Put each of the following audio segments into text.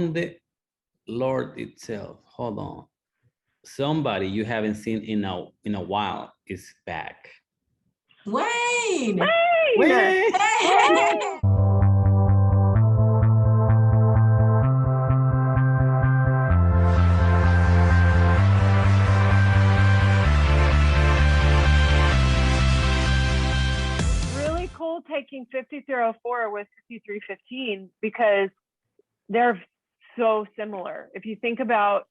from the Lord itself. Hold on. Somebody you haven't seen in a while is back. Wayne! Wayne! Hey! Really cool taking 5304 with 5315 because they're so similar. If you think about,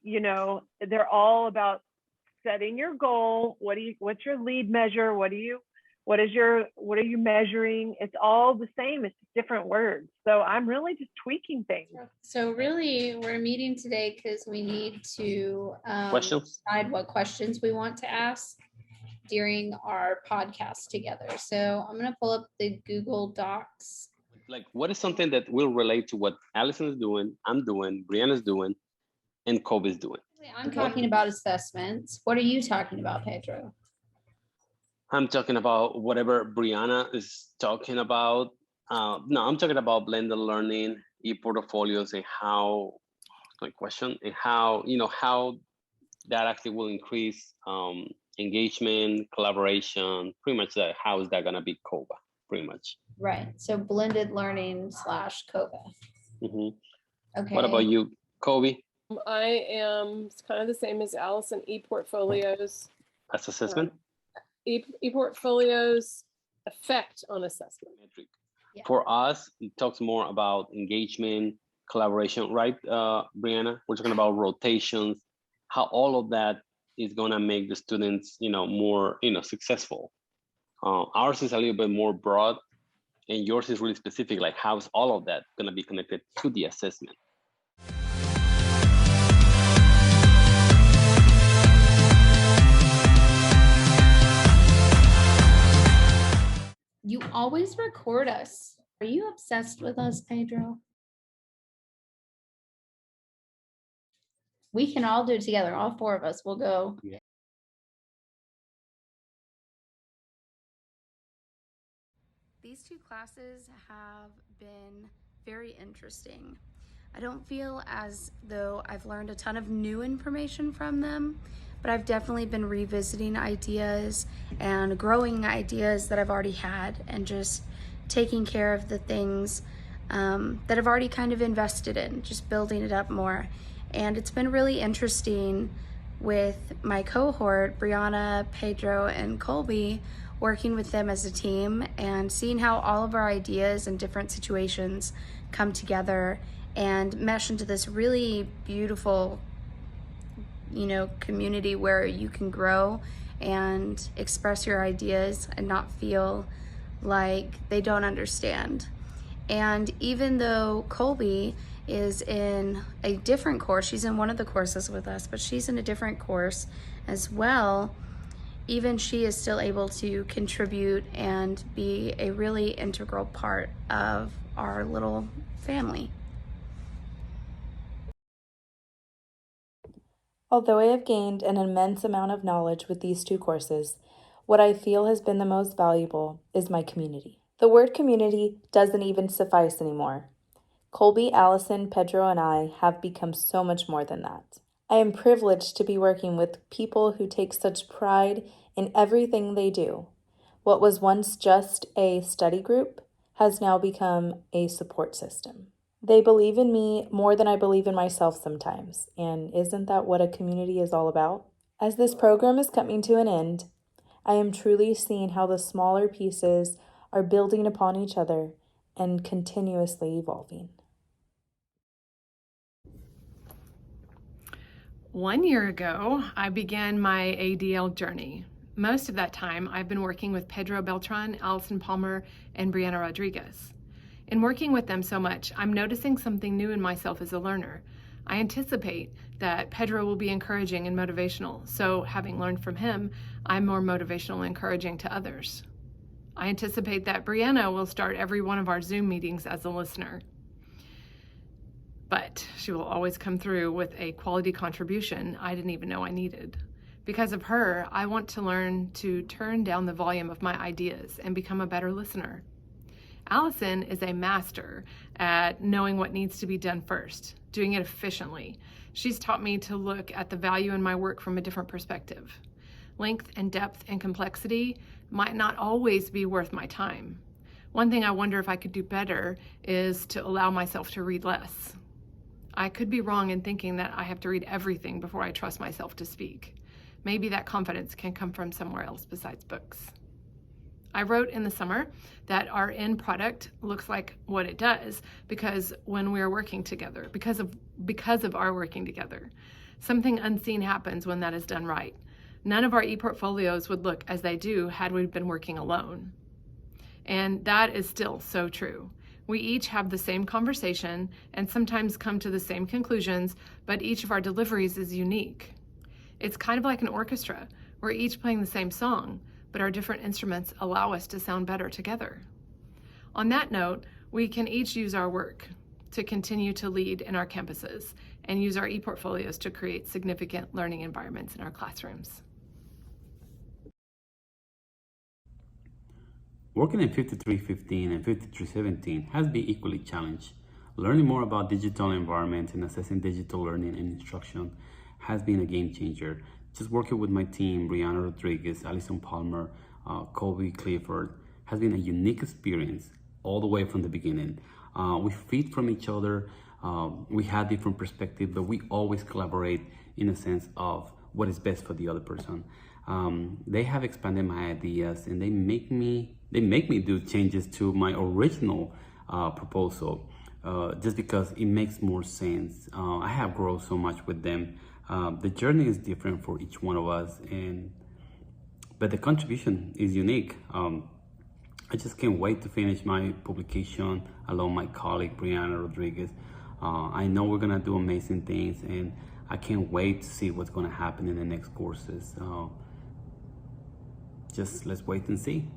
they're all about setting your goal. What's your lead measure? What are you measuring? It's all the same. It's just different words. So I'm really just tweaking things. So really, we're meeting today because we need to decide what questions we want to ask during our podcast together. So I'm going to pull up the Google Docs. Like, what is something that will relate to what Allison is doing, I'm doing, Brianna's doing, and Kobe's doing? I'm talking about assessments. What are you talking about, Pedro? I'm talking about whatever Brianna is talking about. No, I'm talking about blended learning, e-portfolios, and how, and how that actually will increase engagement, collaboration, pretty much that. How is that going to be COBA, pretty much? Right. So blended learning / COBA. Mm-hmm. Okay. What about you, Kobe? I am kind of the same as Allison, e-portfolios. As assessment? E-portfolios effect on assessment. Yeah. For us, it talks more about engagement, collaboration, right, Brianna? We're talking about rotations, how all of that is going to make the students, more, successful. Ours is a little bit more broad, and yours is really specific, like how's all of that going to be connected to the assessment? You always record us. Are you obsessed with us, Pedro? We can all do it together. All four of us will go. Yeah. These two classes have been very interesting. I don't feel as though I've learned a ton of new information from them, but I've definitely been revisiting ideas and growing ideas that I've already had and just taking care of the things that I've already kind of invested in, just building it up more. And it's been really interesting with my cohort, Brianna, Pedro, and Colby, working with them as a team and seeing how all of our ideas and different situations come together and mesh into this really beautiful, community where you can grow and express your ideas and not feel like they don't understand. And even though Colby is in a different course, she's in one of the courses with us, but she's in a different course as well, even she is still able to contribute and be a really integral part of our little family. Although I have gained an immense amount of knowledge with these two courses, what I feel has been the most valuable is my community. The word community doesn't even suffice anymore. Colby, Allison, Pedro, and I have become so much more than that. I am privileged to be working with people who take such pride in everything they do. What was once just a study group has now become a support system. They believe in me more than I believe in myself sometimes, and isn't that what a community is all about? As this program is coming to an end, I am truly seeing how the smaller pieces are building upon each other and continuously evolving. 1 year ago, I began my ADL journey. Most of that time, I've been working with Pedro Beltran, Allison Palmer, and Brianna Rodriguez. In working with them so much, I'm noticing something new in myself as a learner. I anticipate that Pedro will be encouraging and motivational, so having learned from him, I'm more motivational and encouraging to others. I anticipate that Brianna will start every one of our Zoom meetings as a listener. But she will always come through with a quality contribution I didn't even know I needed. Because of her, I want to learn to turn down the volume of my ideas and become a better listener. Allison is a master at knowing what needs to be done first, doing it efficiently. She's taught me to look at the value in my work from a different perspective. Length and depth and complexity might not always be worth my time. One thing I wonder if I could do better is to allow myself to read less. I could be wrong in thinking that I have to read everything before I trust myself to speak. Maybe that confidence can come from somewhere else besides books. I wrote in the summer that our end product looks like what it does because when we are working together, because of our working together, something unseen happens when that is done right. None of our e-portfolios would look as they do had we been working alone. And that is still so true. We each have the same conversation and sometimes come to the same conclusions, but each of our deliveries is unique. It's kind of like an orchestra. We're each playing the same song, but our different instruments allow us to sound better together. On that note, we can each use our work to continue to lead in our campuses and use our e-portfolios to create significant learning environments in our classrooms. Working in 5315 and 5317 has been equally challenged. Learning more about digital environments and assessing digital learning and instruction has been a game changer. Just working with my team, Brianna Rodriguez, Allison Palmer, Colby Clifford, has been a unique experience all the way from the beginning. We feed from each other, we have different perspectives, but we always collaborate in a sense of what is best for the other person. They have expanded my ideas and they make me do changes to my original proposal just because it makes more sense. I have grown so much with them. The journey is different for each one of us, but the contribution is unique. I just can't wait to finish my publication along my colleague Brianna Rodriguez. I know we're gonna do amazing things, and I can't wait to see what's gonna happen in the next courses. Just let's wait and see.